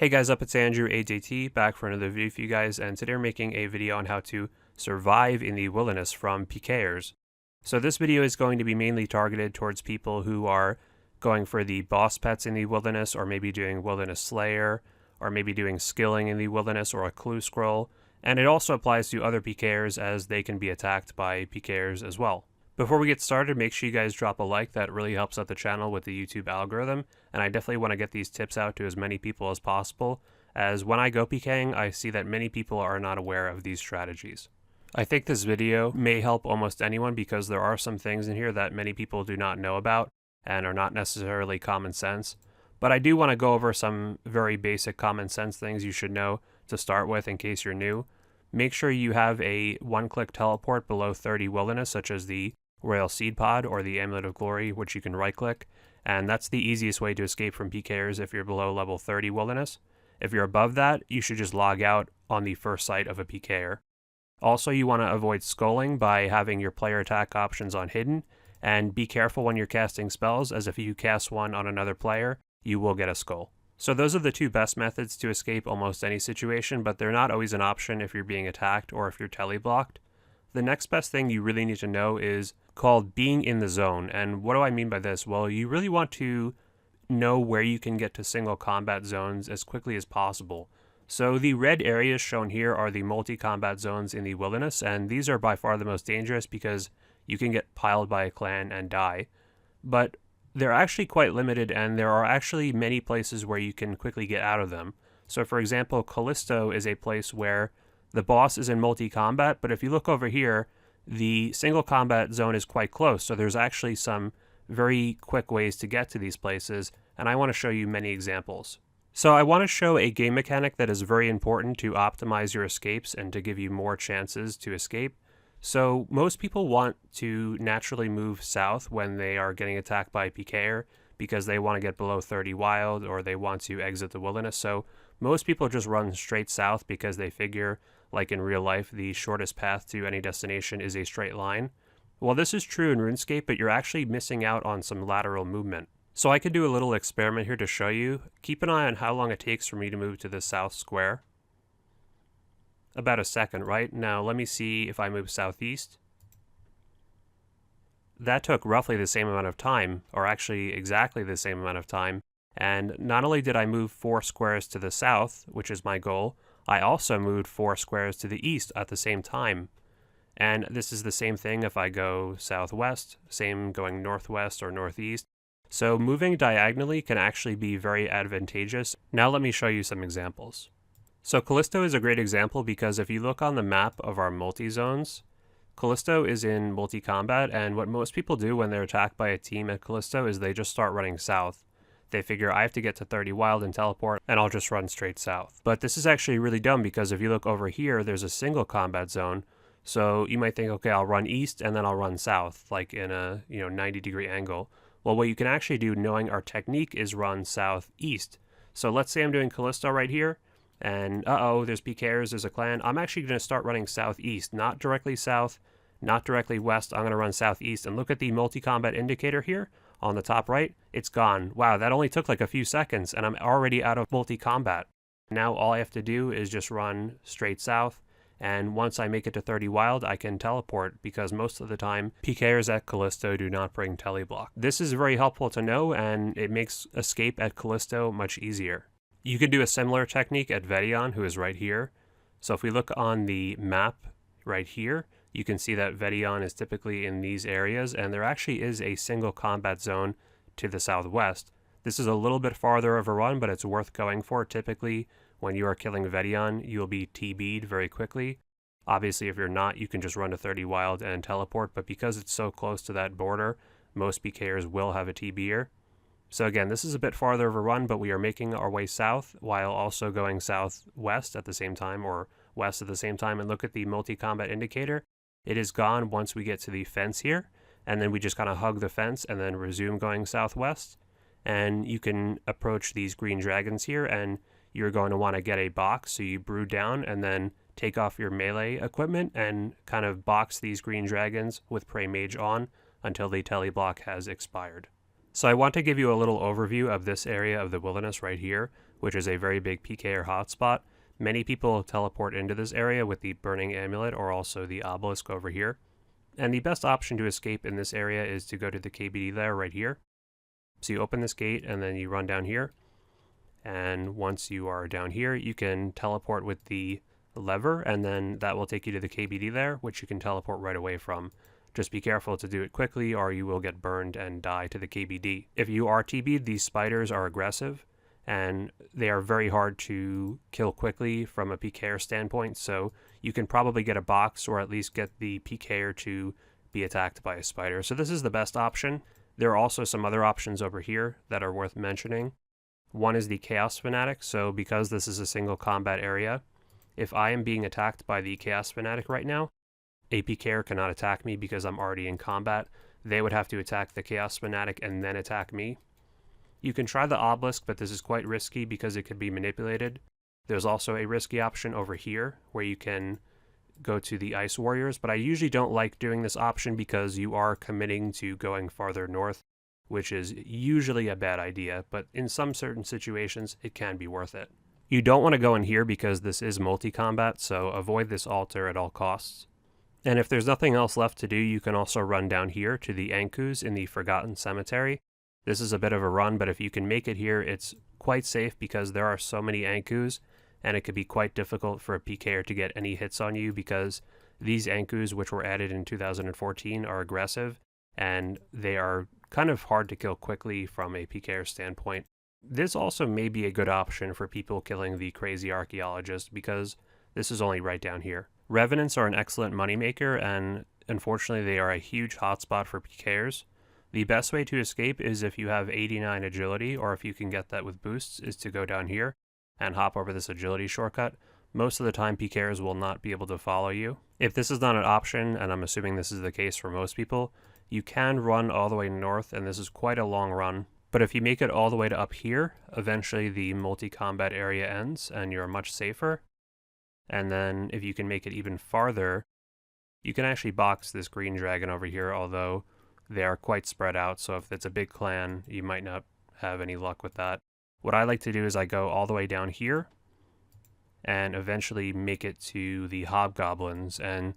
Hey guys, it's AndrewAJT back for another video for you guys, and today we're making a video on how to survive in the wilderness from Pkers. So this video is going to be mainly targeted towards people who are going for the boss pets in the wilderness, or maybe doing Wilderness Slayer, or maybe doing skilling in the wilderness or a clue scroll, and it also applies to other Pkers as they can be attacked by Pkers as well. Before we get started, make sure you guys drop a like. That really helps out the channel with the YouTube algorithm, and I definitely want to get these tips out to as many people as possible, as when I go PKing, I see that many people are not aware of these strategies. I think this video may help almost anyone because there are some things in here that many people do not know about and are not necessarily common sense, but I do want to go over some very basic common sense things you should know to start with in case you're new. Make sure you have a one-click teleport below 30 wilderness, such as the Royal Seed Pod or the Amulet of Glory, which you can right-click, and that's the easiest way to escape from Pkers if you're below level 30 wilderness. If you're above that, you should just log out on the first sight of a Pker. Also, you want to avoid skulling by having your player attack options on hidden, and be careful when you're casting spells, as if you cast one on another player, you will get a skull. So those are the two best methods to escape almost any situation, but they're not always an option if you're being attacked or if you're teleblocked. The next best thing you really need to know is called being in the zone. And what do I mean by this? Well, you really want to know where you can get to single combat zones as quickly as possible. So the red areas shown here are the multi-combat zones in the wilderness, and these are by far the most dangerous because you can get piled by a clan and die. But they're actually quite limited, and there are actually many places where you can quickly get out of them. So for example, Callisto is a place where the boss is in multi-combat, but if you look over here, the single combat zone is quite close, so there's actually some very quick ways to get to these places, and I want to show you many examples. So I want to show a game mechanic that is very important to optimize your escapes and to give you more chances to escape. So most people want to naturally move south when they are getting attacked by Pker because they want to get below 30 wild or they want to exit the wilderness. So most people just run straight south because they figure, like in real life, the shortest path to any destination is a straight line. Well, this is true in RuneScape, but you're actually missing out on some lateral movement. So I could do a little experiment here to show you. Keep an eye on how long it takes for me to move to the south square. About a second, right? Now let me see if I move southeast. That took roughly the same amount of time, or actually exactly the same amount of time. And not only did I move 4 squares to the south, which is my goal, I also moved 4 squares to the east at the same time. And this is the same thing if I go southwest, same going northwest or northeast. So moving diagonally can actually be very advantageous. Now let me show you some examples. So Callisto is a great example because if you look on the map of our multi-zones, Callisto is in multi-combat, and what most people do when they're attacked by a team at Callisto is they just start running south. They figure I have to get to 30 wild and teleport, and I'll just run straight south. But this is actually really dumb because if you look over here, there's a single combat zone. So you might think, okay, I'll run east and then I'll run south, like in a 90-degree angle. Well, what you can actually do, knowing our technique, is run southeast. So let's say I'm doing Callisto right here, and there's Pkers, there's a clan. I'm actually going to start running southeast, not directly south, not directly west. I'm going to run southeast, and look at the multi-combat indicator here on the top right. It's gone. Wow, that only took like a few seconds, and I'm already out of multi-combat. Now all I have to do is just run straight south, and once I make it to 30 wild, I can teleport because most of the time, Pkers at Callisto do not bring teleblock. This is very helpful to know, and it makes escape at Callisto much easier. You can do a similar technique at Vedion, who is right here. So if we look on the map right here, you can see that Vedion is typically in these areas, and there actually is a single combat zone to the southwest. This is a little bit farther of a run, but it's worth going for. Typically, when you are killing Vedion, you'll be TB'd very quickly. Obviously, if you're not, you can just run to 30 wild and teleport, but because it's so close to that border, most Pkers will have a TB'er. So again, this is a bit farther of a run, but we are making our way south while also going southwest at the same time, or west at the same time. And look at the multi-combat indicator. It is gone once we get to the fence here, and then we just kind of hug the fence and then resume going southwest. And you can approach these green dragons here, and you're going to want to get a box, so you brew down and then take off your melee equipment and kind of box these green dragons with Prey Mage on until the teleblock has expired. So I want to give you a little overview of this area of the wilderness right here, which is a very big Pker hotspot. Many people teleport into this area with the Burning Amulet or also the Obelisk over here. And the best option to escape in this area is to go to the KBD there right here. So you open this gate and then you run down here. And once you are down here, you can teleport with the lever, and then that will take you to the KBD there, which you can teleport right away from. Just be careful to do it quickly or you will get burned and die to the KBD. If you are TB'd, these spiders are aggressive and they are very hard to kill quickly from a Pker standpoint, so you can probably get a box or at least get the Pker to be attacked by a spider. So this is the best option. There are also some other options over here that are worth mentioning. One is the Chaos Fanatic, so because this is a single combat area, if I am being attacked by the Chaos Fanatic right now, a Pker cannot attack me because I'm already in combat. They would have to attack the Chaos Fanatic and then attack me. You can try the Obelisk, but this is quite risky because it could be manipulated. There's also a risky option over here where you can go to the Ice Warriors, but I usually don't like doing this option because you are committing to going farther north, which is usually a bad idea, but in some certain situations, it can be worth it. You don't want to go in here because this is multi-combat, so avoid this altar at all costs. And if there's nothing else left to do, you can also run down here to the Ankus in the Forgotten Cemetery. This is a bit of a run, but if you can make it here, it's quite safe because there are so many Ankus, and it could be quite difficult for a Pker to get any hits on you because these Ankus, which were added in 2014, are aggressive, and they are kind of hard to kill quickly from a Pker standpoint. This also may be a good option for people killing the crazy archaeologist because this is only right down here. Revenants are an excellent moneymaker, and unfortunately they are a huge hotspot for Pkers. The best way to escape is if you have 89 agility, or if you can get that with boosts, is to go down here and hop over this agility shortcut. Most of the time Pkers will not be able to follow you. If this is not an option, and I'm assuming this is the case for most people, you can run all the way north, and this is quite a long run. But if you make it all the way to up here, eventually the multi-combat area ends and you're much safer. And then if you can make it even farther, you can actually box this green dragon over here, although they are quite spread out, so if it's a big clan, you might not have any luck with that. What I like to do is I go all the way down here and eventually make it to the hobgoblins, and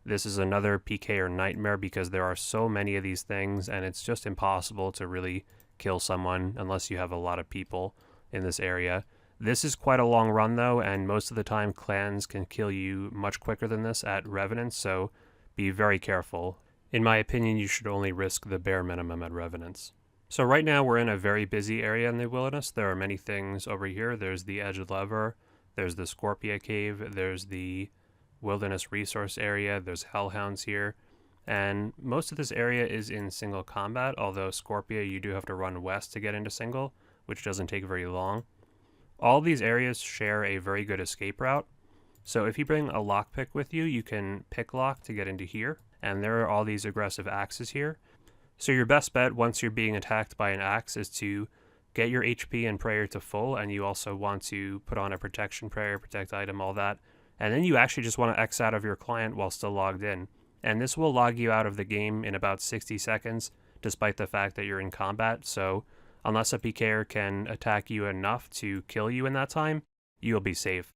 this is another Pker nightmare because there are so many of these things and it's just impossible to really kill someone unless you have a lot of people in this area. This is quite a long run though, and most of the time clans can kill you much quicker than this at Revenants, so be very careful. In my opinion, you should only risk the bare minimum at Revenants. So right now we're in a very busy area in the wilderness. There are many things over here. There's the Edge Lever, there's the Scorpia Cave, there's the Wilderness Resource Area, there's Hellhounds here. And most of this area is in single combat, although Scorpia you do have to run west to get into single, which doesn't take very long. All these areas share a very good escape route. So if you bring a lockpick with you, you can pick lock to get into here, and there are all these aggressive axes here. So your best bet once you're being attacked by an axe is to get your HP and prayer to full, and you also want to put on a protection prayer, protect item, all that. And then you actually just want to X out of your client while still logged in. And this will log you out of the game in about 60 seconds, despite the fact that you're in combat. So unless a Pker can attack you enough to kill you in that time, you'll be safe.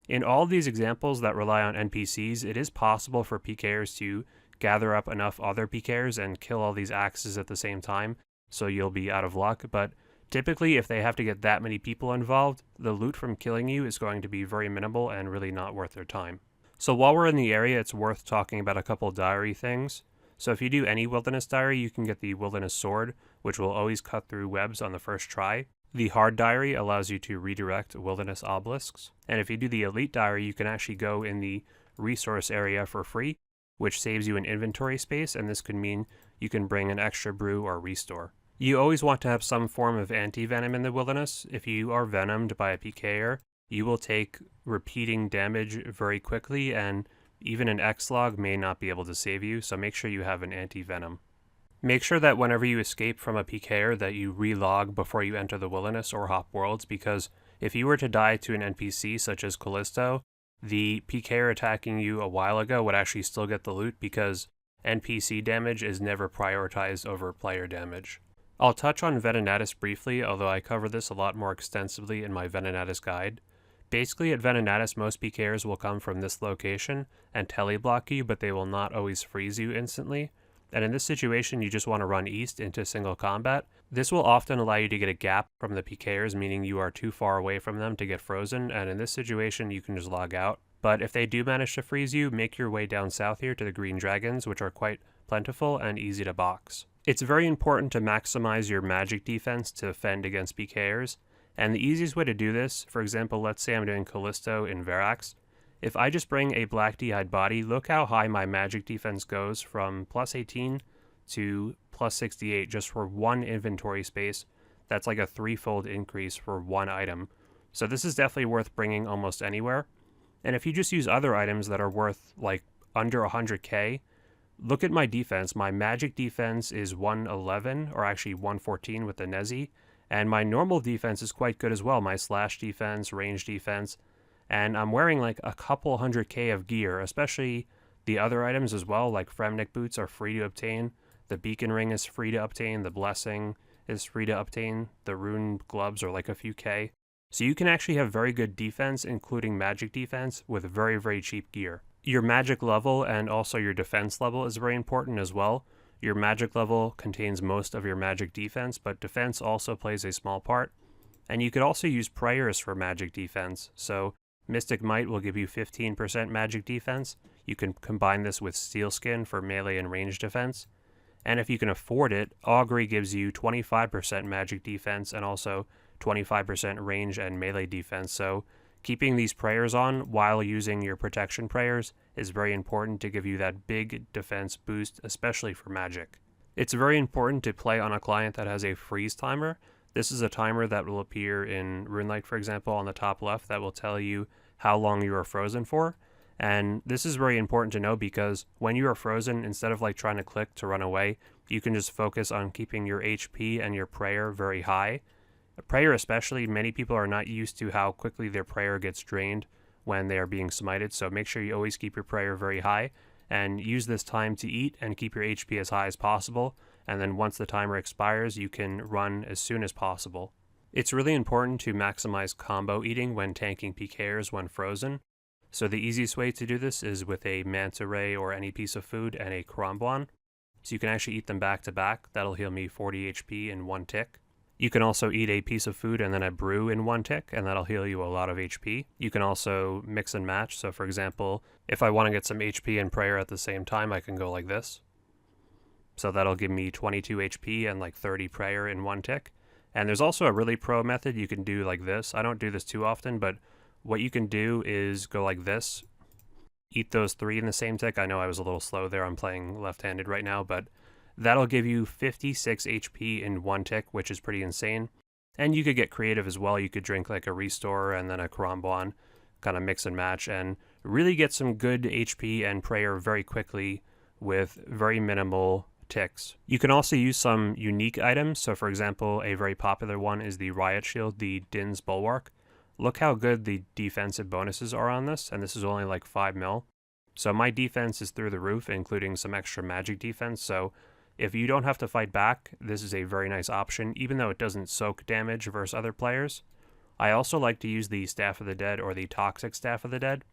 In all of these examples that rely on NPCs, it is possible for Pkers to gather up enough other Pkers and kill all these axes at the same time, so you'll be out of luck. But typically, if they have to get that many people involved, the loot from killing you is going to be very minimal and really not worth their time. So while we're in the area, it's worth talking about a couple diary things. So if you do any wilderness diary, you can get the wilderness sword, which will always cut through webs on the first try. The hard diary allows you to redirect wilderness obelisks. And if you do the elite diary, you can actually go in the resource area for free, which saves you an inventory space, and this could mean you can bring an extra brew or restore. You always want to have some form of anti-venom in the wilderness. If you are venomed by a Pker, you will take repeating damage very quickly, and even an X-log may not be able to save you, so make sure you have an anti-venom. Make sure that whenever you escape from a Pker that you relog before you enter the wilderness or hop worlds, because if you were to die to an NPC such as Callisto, the Pker attacking you a while ago would actually still get the loot because NPC damage is never prioritized over player damage. I'll touch on Venenatis briefly, although I cover this a lot more extensively in my Venenatis guide. Basically, at Venenatis, most Pkers will come from this location and teleblock you, but they will not always freeze you instantly. And in this situation, you just want to run east into single combat. This will often allow you to get a gap from the Pkers, meaning you are too far away from them to get frozen, and in this situation, you can just log out. But if they do manage to freeze you, make your way down south here to the green dragons, which are quite plentiful and easy to box. It's very important to maximize your magic defense to fend against Pkers. And the easiest way to do this, for example, let's say I'm doing Callisto in Verax. If I just bring a black D-eyed body, look how high my magic defense goes from plus 18 to plus 68 just for one inventory space. That's like a threefold increase for one item. So this is definitely worth bringing almost anywhere. And if you just use other items that are worth like under 100k, look at my defense. My magic defense is 111, or actually 114 with the Nezi. And my normal defense is quite good as well. My slash defense, range defense, and I'm wearing like a couple 100k of gear, especially the other items as well, like Fremnik boots are free to obtain, the beacon ring is free to obtain, the blessing is free to obtain, the rune gloves are like a few k. So you can actually have very good defense, including magic defense, with very, very cheap gear. Your magic level and also your defense level is very important as well. Your magic level contains most of your magic defense, but defense also plays a small part. And you could also use prayers for magic defense. So Mystic Might will give you 15% magic defense. You can combine this with Steel Skin for melee and range defense. And if you can afford it, Augury gives you 25% magic defense and also 25% range and melee defense. So keeping these prayers on while using your protection prayers is very important to give you that big defense boost, especially for magic. It's very important to play on a client that has a freeze timer. This is a timer that will appear in RuneLite, for example, on the top left that will tell you how long you are frozen for. And this is very important to know because when you are frozen, instead of like trying to click to run away, you can just focus on keeping your HP and your prayer very high. Prayer especially, many people are not used to how quickly their prayer gets drained when they are being smited, so make sure you always keep your prayer very high and use this time to eat and keep your HP as high as possible, and then once the timer expires you can run as soon as possible. It's really important to maximize combo eating when tanking Pkers when frozen, so the easiest way to do this is with a manta ray or any piece of food and a Krombuan. So you can actually eat them back to back. That'll heal me 40 HP in one tick. You can also eat a piece of food and then a brew in one tick, and that'll heal you a lot of HP. You can also mix and match. So for example, if I want to get some HP and prayer at the same time, I can go like this. So that'll give me 22 HP and like 30 prayer in one tick. And there's also a really pro method you can do like this. I don't do this too often, but what you can do is go like this. Eat those 3 in the same tick. I know I was a little slow there. I'm playing left-handed right now, but that'll give you 56 HP in one tick, which is pretty insane. And you could get creative as well. You could drink like a Restore and then a Krombuan, kind of mix and match, and really get some good HP and prayer very quickly with very minimal ticks. You can also use some unique items. So for example, a very popular one is the Riot Shield, the Din's Bulwark. Look how good the defensive bonuses are on this, and this is only like 5 mil. So my defense is through the roof, including some extra magic defense, so if you don't have to fight back, this is a very nice option, even though it doesn't soak damage versus other players. I also like to use the Staff of the Dead or the Toxic Staff of the Dead.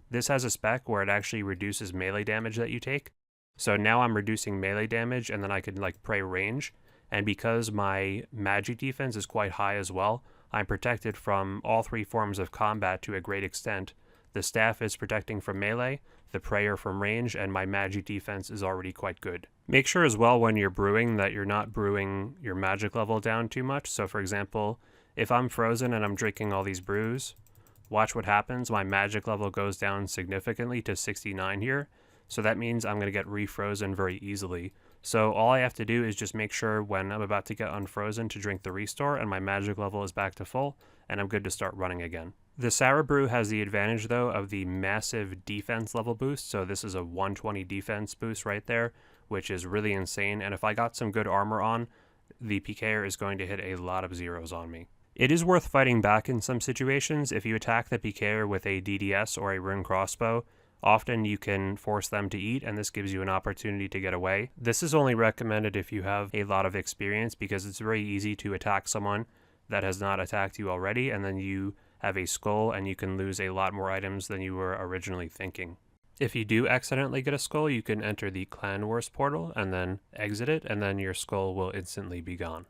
This has a spec where it actually reduces melee damage that you take. So now I'm reducing melee damage and then I can like pray range. And because my magic defense is quite high as well, I'm protected from all 3 forms of combat to a great extent. The staff is protecting from melee, the prayer from range, and my magic defense is already quite good. Make sure as well when you're brewing that you're not brewing your magic level down too much. So for example, if I'm frozen and I'm drinking all these brews, watch what happens. My magic level goes down significantly to 69 here. So that means I'm going to get refrozen very easily. So all I have to do is just make sure when I'm about to get unfrozen to drink the Restore and my magic level is back to full, and I'm good to start running again. The Sour Brew has the advantage though of the massive defense level boost, so this is a 120 defense boost right there, which is really insane, and if I got some good armor on, the Pker is going to hit a lot of zeros on me. It is worth fighting back in some situations. If you attack the Pker with a DDS or a rune crossbow, often you can force them to eat, and this gives you an opportunity to get away. This is only recommended if you have a lot of experience, because it's very easy to attack someone that has not attacked you already, and then you have a skull and you can lose a lot more items than you were originally thinking. If you do accidentally get a skull, you can enter the Clan Wars portal and then exit it, and then your skull will instantly be gone.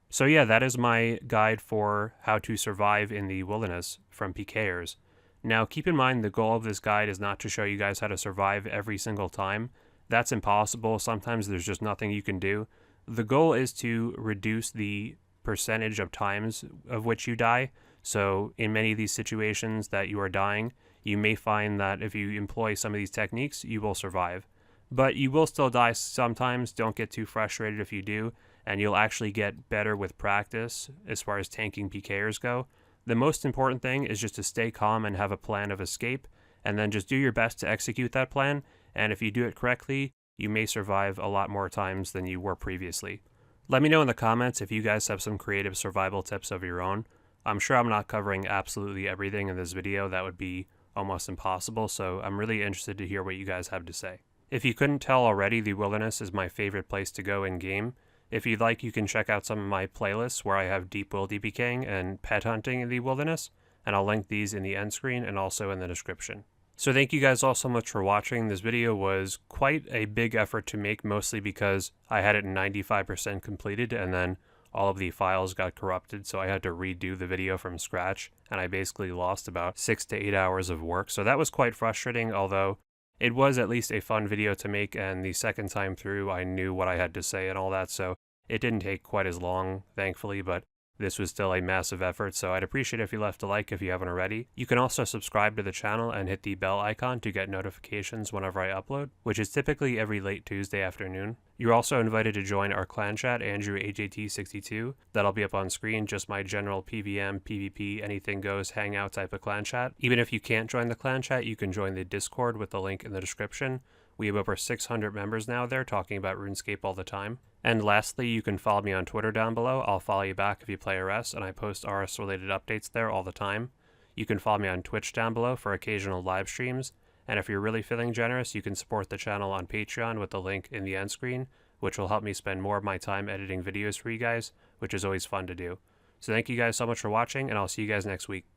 So yeah, that is my guide for how to survive in the wilderness from Pkers. Now keep in mind, the goal of this guide is not to show you guys how to survive every single time. That's impossible. Sometimes there's just nothing you can do. The goal is to reduce the percentage of times of which you die. So in many of these situations that you are dying, you may find that if you employ some of these techniques, you will survive. But you will still die sometimes. Don't get too frustrated if you do, and you'll actually get better with practice as far as tanking Pkers go. The most important thing is just to stay calm and have a plan of escape, and then just do your best to execute that plan, and if you do it correctly, you may survive a lot more times than you were previously. Let me know in the comments if you guys have some creative survival tips of your own. I'm sure I'm not covering absolutely everything in this video. That would be almost impossible, so I'm really interested to hear what you guys have to say. If you couldn't tell already, the wilderness is my favorite place to go in-game. If you'd like, you can check out some of my playlists where I have deep wildy PKing and pet hunting in the wilderness, and I'll link these in the end screen and also in the description. So thank you guys all so much for watching. This video was quite a big effort to make, mostly because I had it 95% completed and then all of the files got corrupted, so I had to redo the video from scratch, and I basically lost about 6 to 8 hours of work. So that was quite frustrating, although it was at least a fun video to make, and the second time through I knew what I had to say and all that, so it didn't take quite as long, thankfully, but this was still a massive effort, so I'd appreciate if you left a like if you haven't already. You can also subscribe to the channel and hit the bell icon to get notifications whenever I upload, which is typically every late Tuesday afternoon. You're also invited to join our clan chat, AndrewAJT62. That'll be up on screen, just my general PvM, PvP, anything goes, hangout type of clan chat. Even if you can't join the clan chat, you can join the Discord with the link in the description. We have over 600 members now there talking about RuneScape all the time. And lastly, you can follow me on Twitter down below. I'll follow you back if you play RS, and I post RS related updates there all the time. You can follow me on Twitch down below for occasional live streams, and if you're really feeling generous, you can support the channel on Patreon with the link in the end screen, which will help me spend more of my time editing videos for you guys, which is always fun to do. So thank you guys so much for watching, and I'll see you guys next week.